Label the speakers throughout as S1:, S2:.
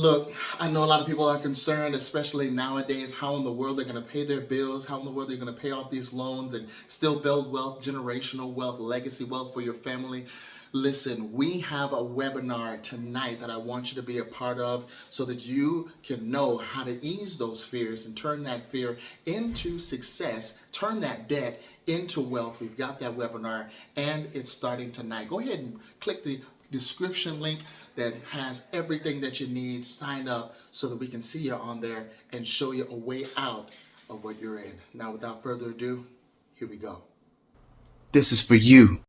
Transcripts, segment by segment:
S1: Look, I know a lot of people are concerned, especially nowadays, how in the world they're going to pay their bills, how in the world they're going to pay off these loans and still build wealth, generational wealth, legacy wealth for your family. Listen, we have a webinar tonight that I want you to be a part of so that you can know how to ease those fears and turn that fear into success, turn that debt into wealth. We've got that webinar and it's starting tonight. Go ahead and click the description link that has everything that you need. Sign up so that we can see you on there and show you a way out of what you're in. Now, without further ado, here we go.
S2: This is for you.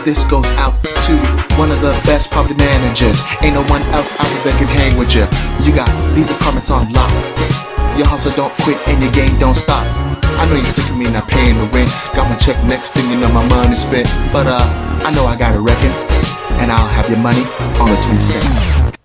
S2: This goes out to one of the best property managers. Ain't no one else out there that can hang with you. You got these apartments on lock. Your hustle don't quit and your game don't stop. I know you're sick of me not paying the rent. Got my check next thing you know my money spent. But I know I got a reckon, and I'll have your money on the 22nd.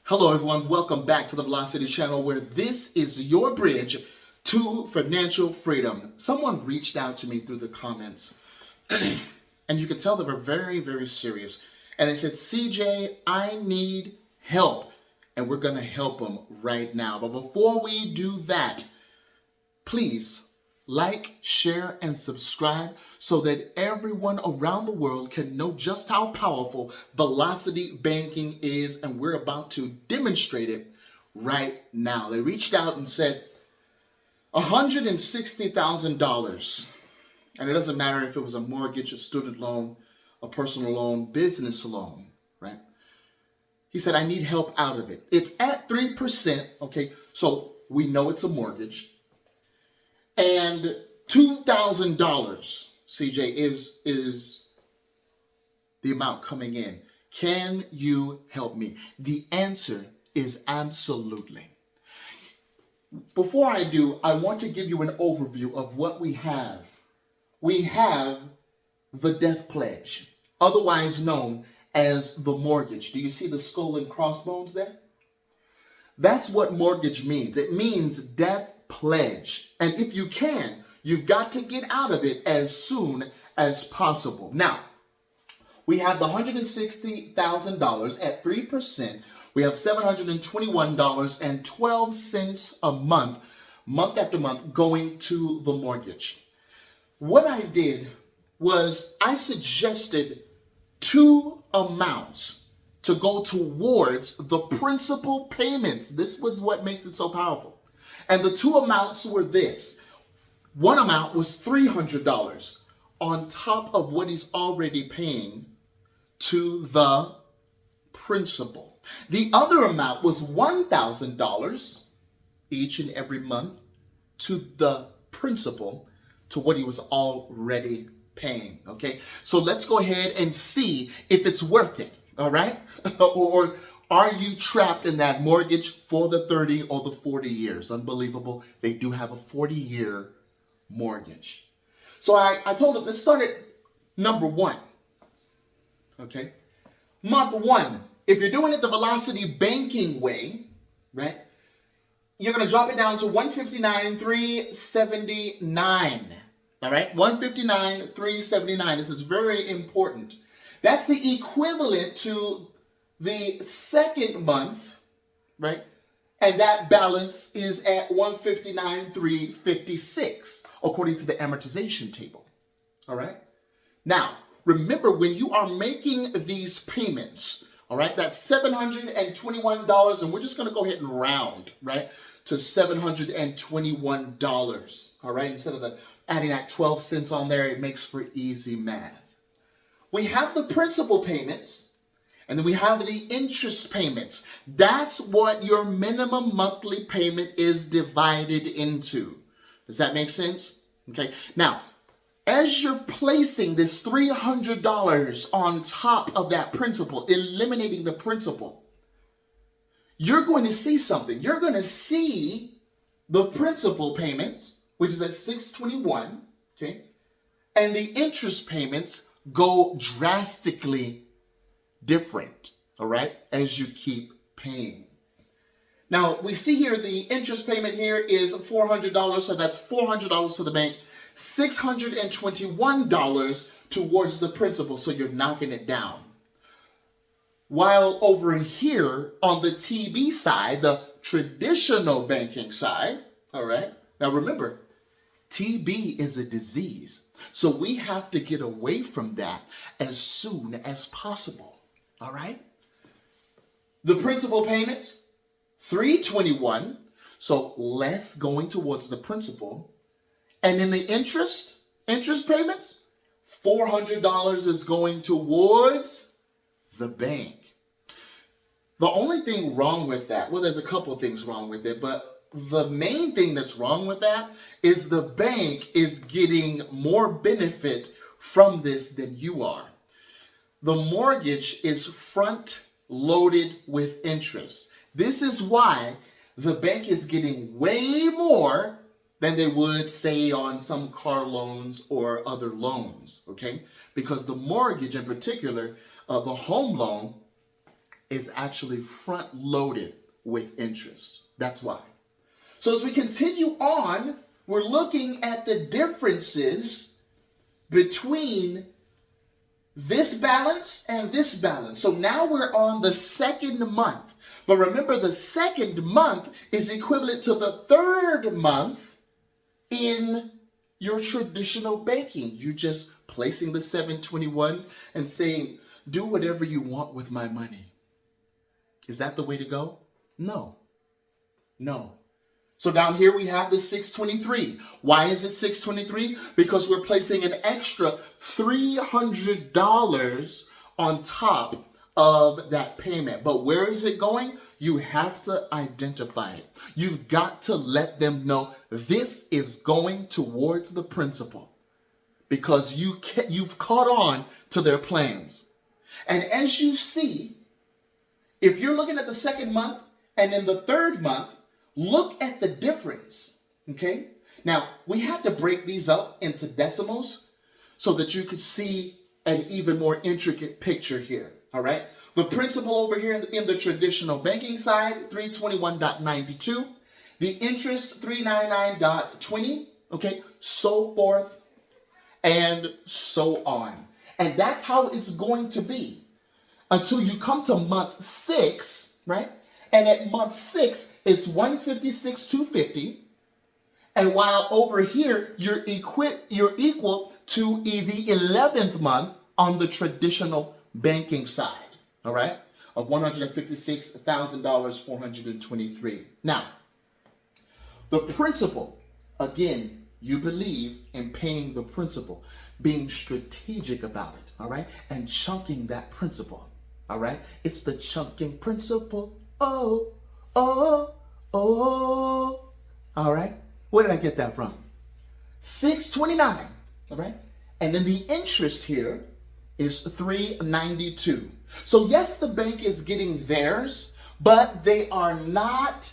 S1: Hello everyone, welcome back to the Velocity channel, where this is your bridge to financial freedom. Someone reached out to me through the comments and you could tell they were very, very serious. And they said, CJ, I need help. And we're going to help them right now. But before we do that, please like, share, and subscribe so that everyone around the world can know just how powerful velocity banking is. And we're about to demonstrate it right now. They reached out and said $160,000. And it doesn't matter if it was a mortgage, a student loan, a personal loan, business loan, right? He said, I need help out of it. It's at 3%, okay? So we know it's a mortgage. And $2,000, CJ, is the amount coming in. Can you help me? The answer is absolutely. Before I do, I want to give you an overview of what we have. We have the death pledge, otherwise known as the mortgage. Do you see the skull and crossbones there? That's what mortgage means. It means death pledge. And if you can, you've got to get out of it as soon as possible. Now, we have the $160,000 at 3%. We have $721.12 a month after month, going to the mortgage. What I did was I suggested two amounts to go towards the principal payments. This was what makes it so powerful. And the two amounts were this. One amount was $300 on top of what he's already paying to the principal. The other amount was $1,000 each and every month to the principal, to what he was already paying, okay? So let's go ahead and see if it's worth it, all right? Or are you trapped in that mortgage for the 30 or the 40 years? Unbelievable. They do have a 40-year mortgage. So I told him, let's start at number one, okay? Month one, if you're doing it the velocity banking way, right? You're going to drop it down to $159,379. All right, $159,379. This is very important. That's the equivalent to the second month, right? And that balance is at $159,356, according to the amortization table. All right. Now, remember, when you are making these payments, all right, that's $721, and we're just going to go ahead and round, right, to $721, all right, instead of adding that 12 cents on there. It makes for easy math. We have the principal payments, and then we have the interest payments. That's what your minimum monthly payment is divided into. Does that make sense? Okay, now, as you're placing this $300 on top of that principal, eliminating the principal, you're going to see something. You're going to see the principal payments, which is at $621, okay? And the interest payments go drastically different, all right, as you keep paying. Now, we see here the interest payment here is $400, so that's $400 to the bank, $621 towards the principal, so you're knocking it down. While over here on the TB side, the traditional banking side, all right? Now remember, TB is a disease. So we have to get away from that as soon as possible, all right? The principal payments, $321, so less going towards the principal. And in the interest payments, $400 is going towards the bank. The only thing wrong with that, well, there's a couple things wrong with it, but the main thing that's wrong with that is the bank is getting more benefit from this than you are. The mortgage is front loaded with interest. This is why the bank is getting way more than they would say on some car loans or other loans, okay? Because the mortgage in particular, the home loan, is actually front loaded with interest. That's why. So as we continue on, we're looking at the differences between this balance and this balance. So now we're on the second month. But remember, the second month is equivalent to the third month in your traditional banking. You're just placing the 721 and saying, do whatever you want with my money. Is that the way to go? No. No. So down here we have the 623. Why is it 623? Because we're placing an extra $300 on top of that payment. But where is it going? You have to identify it. You've got to let them know this is going towards the principal because you've caught on to their plans. And as you see, if you're looking at the second month and then the third month, look at the difference, okay? Now, we had to break these up into decimals so that you could see an even more intricate picture here, all right? The principal over here in the traditional banking side, 321.92. The interest, 399.20, okay? So forth and so on. And that's how it's going to be until you come to month 6, right? And at month 6, it's $156,250. And while over here, you're equal to the 11th month on the traditional banking side, all right, of $156,423. Now, the principal, again, you believe in paying the principal, being strategic about it, all right, and chunking that principal, all right? It's the chunking principle. Oh, oh, oh. All right. Where did I get that from? 629. All right. And then the interest here is 392. So yes, the bank is getting theirs, but they are not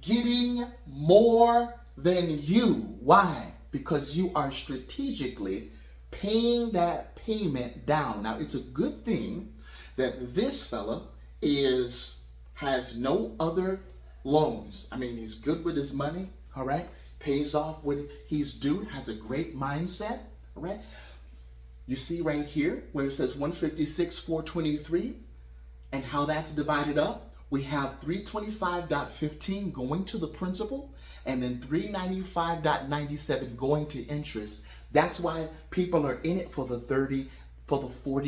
S1: getting more than you. Why? Because you are strategically paying that payment down. Now, it's a good thing that this fella has no other loans. I mean, he's good with his money, all right? Pays off what he's due, has a great mindset, all right? You see right here where it says 156,423 and how that's divided up. We have 325.15 going to the principal and then 395.97 going to interest. That's why people are in it for the 40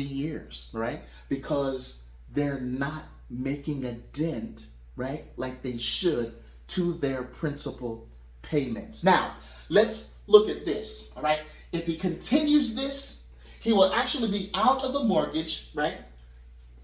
S1: years, right? Because they're not making a dent, right, like they should, to their principal payments. Now, let's look at this, all right? If he continues this, he will actually be out of the mortgage, right?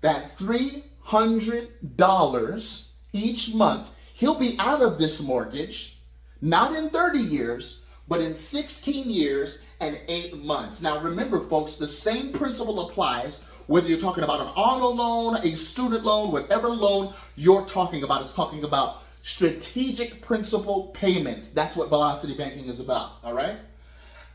S1: That $300 each month. He'll be out of this mortgage, not in 30 years, but in 16 years and 8 months. Now, remember, folks, the same principle applies whether you're talking about an auto loan, a student loan, whatever loan you're talking about. It's talking about strategic principal payments. That's what velocity banking is about, all right?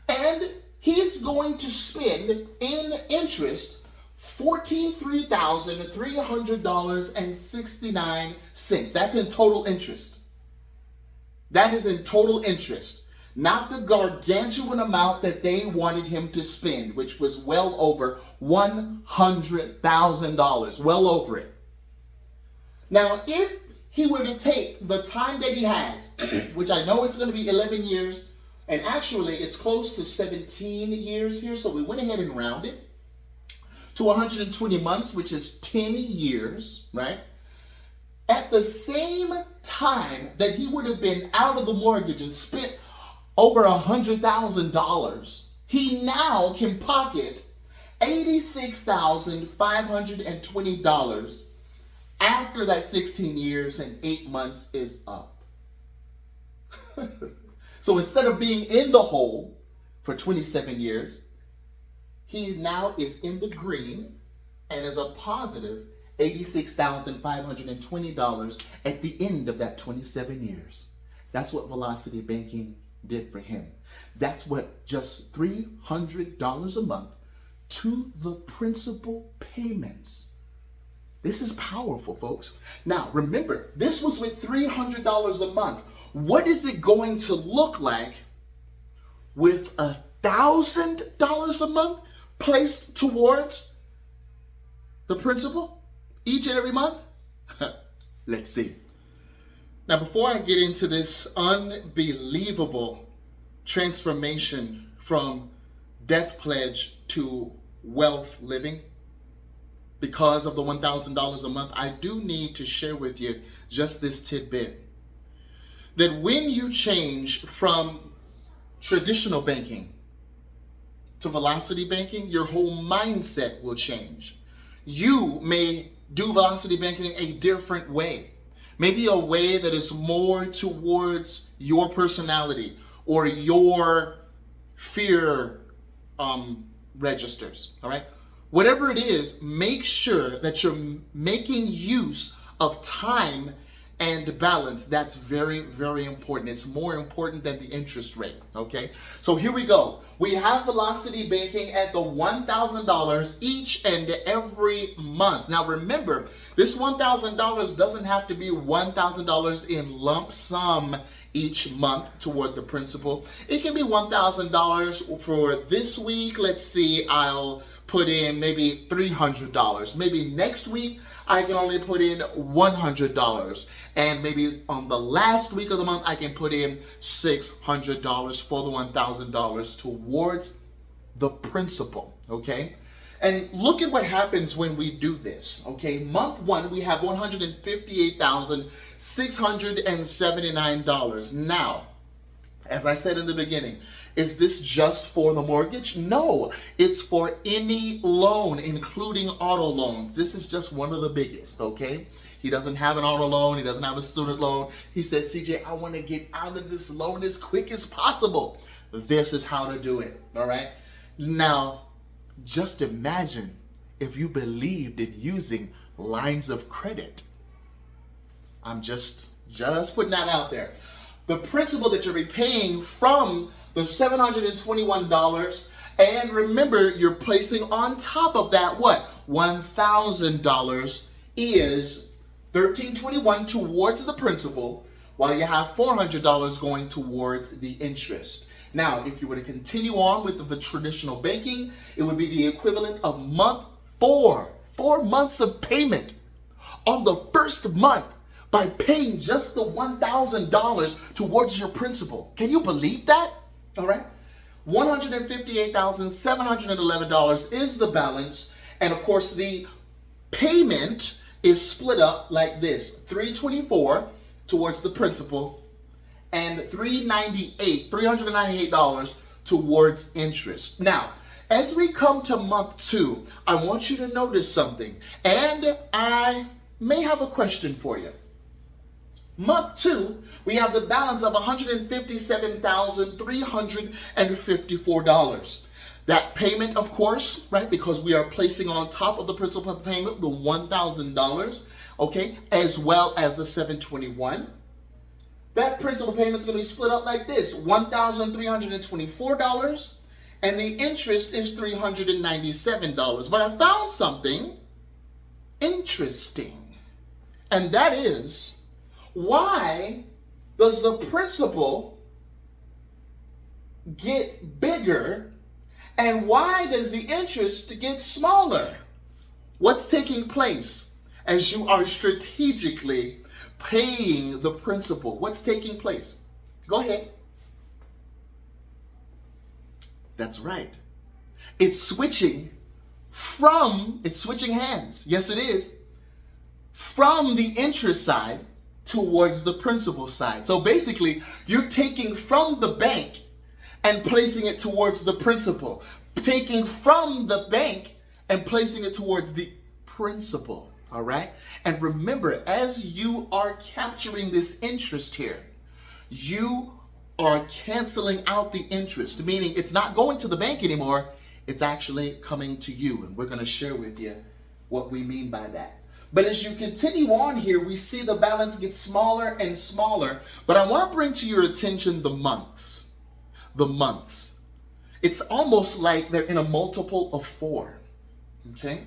S1: And he's going to spend in interest $43,300.69. That's in total interest. That is in total interest, not the gargantuan amount that they wanted him to spend, which was well over $100,000, well over it, Now, if he were to take the time that he has, which I know it's going to be 11 years, and actually it's close to 17 years here, so we went ahead and rounded to 120 months, which is 10 years, right? At the same time that he would have been out of the mortgage and spent over $100,000, he now can pocket $86,520 after that 16 years and 8 months is up. So instead of being in the hole for 27 years, he now is in the green and is a positive $86,520 at the end of that 27 years. That's what Velocity Banking did for him. That's what just $300 a month to the principal payments. This is powerful, folks. Now, remember, this was with $300 a month. What is it going to look like with $1,000 a month placed towards the principal each and every month? Let's see. Now, before I get into this unbelievable transformation from death pledge to wealth living because of the $1,000 a month, I do need to share with you just this tidbit. That when you change from traditional banking to Velocity Banking, your whole mindset will change. You may do Velocity Banking a different way. Maybe a way that is more towards your personality or your fear registers, all right? Whatever it is, make sure that you're making use of time and balance. That's very, very important. It's more important than the interest rate, okay? So here we go. We have Velocity Banking at the $1,000 each and every month. Now remember, this $1,000 doesn't have to be $1,000 in lump sum each month toward the principal. It can be $1,000 for this week. Let's see, I'll put in maybe $300. Maybe next week, I can only put in $100. And maybe on the last week of the month, I can put in $600 for the $1,000 towards the principal, okay? And look at what happens when we do this, okay? Month one, we have $158,679. Now, as I said in the beginning, is this just for the mortgage? No, it's for any loan, including auto loans. This is just one of the biggest, okay? He doesn't have an auto loan. He doesn't have a student loan. He says, CJ, I want to get out of this loan as quick as possible. This is how to do it, all right? Now, just imagine if you believed in using lines of credit. I'm just putting that out there. The principal that you're repaying from the $721, and remember, you're placing on top of that what? $1,000 is $1,321 towards the principal, while you have $400 going towards the interest. Now, if you were to continue on with the traditional banking, it would be the equivalent of month 4 months of payment on the first month by paying just the $1,000 towards your principal. Can you believe that? All right. $158,711 is the balance. And of course, the payment is split up like this. $324 towards the principal and $398 towards interest. Now, as we come to month 2, I want you to notice something. And I may have a question for you. Month 2, we have the balance of $157,354. That payment, of course, right, because we are placing on top of the principal payment the $1,000, okay, as well as the $721. That principal payment is going to be split up like this: $1,324, and the interest is $397. But I found something interesting, and that is, why does the principal get bigger and why does the interest get smaller? What's taking place? as you are strategically paying the principal. What's taking place? Go ahead. That's right. It's switching hands. Yes, it is. From the interest side towards the principal side. So basically, you're taking from the bank and placing it towards the principal. Taking from the bank and placing it towards the principal. All right? And remember, as you are capturing this interest here, you are canceling out the interest, meaning it's not going to the bank anymore, it's actually coming to you. And we're going to share with you what we mean by that. But as you continue on here, we see the balance get smaller and smaller. But I want to bring to your attention the months. The months. It's almost like they're in a multiple of 4. Okay?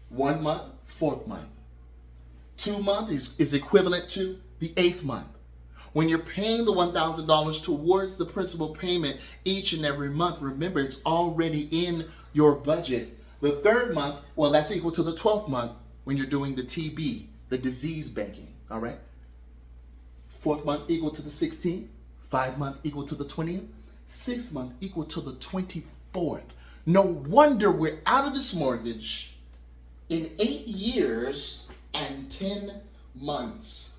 S1: 1 month, 4th month. 2 months is equivalent to the 8th month. When you're paying the $1,000 towards the principal payment each and every month, remember it's already in your budget. The 3rd month, well, that's equal to the 12th month when you're doing the TB, the disease banking, all right? 4th month equal to the 16th, 5th month equal to the 20th, 6th month equal to the 24th. No wonder we're out of this mortgage in 8 years and 10 months.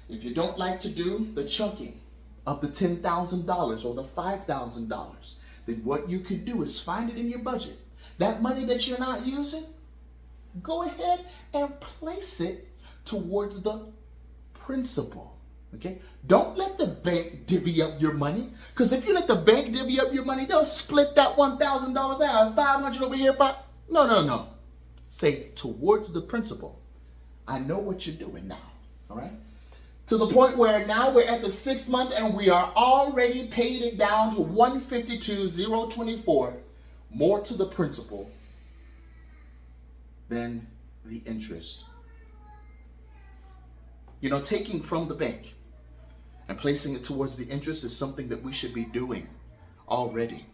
S1: If you don't like to do the chunking of the $10,000 or the $5,000, then what you could do is find it in your budget. That money that you're not using, go ahead and place it towards the principal. Okay? Don't let the bank divvy up your money, because if you let the bank divvy up your money, they'll split that $1,000 out. 500 over here. No. Say towards the principal. I know what you're doing now. All right? To the point where now we're at the 6th month and we are already paid it down to $152,024, more to the principal than the interest. You know, taking from the bank and placing it towards the interest is something that we should be doing already.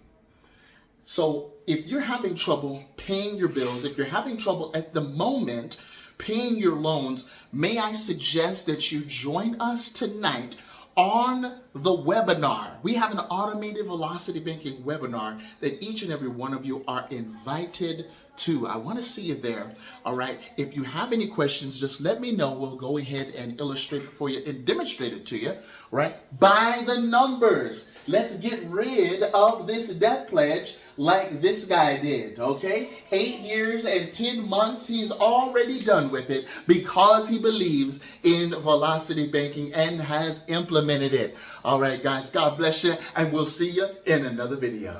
S1: So if you're having trouble paying your bills, if you're having trouble at the moment paying your loans, may I suggest that you join us tonight on the webinar. We have an automated velocity banking webinar that each and every one of you are invited to. I want to see you there. All right. If you have any questions, just let me know. We'll go ahead and illustrate it for you and demonstrate it to you. Right. By the numbers. Let's get rid of this death pledge like this guy did, okay? 8 years and 10 months, he's already done with it because he believes in velocity banking and has implemented it. All right, guys, God bless you, and we'll see you in another video.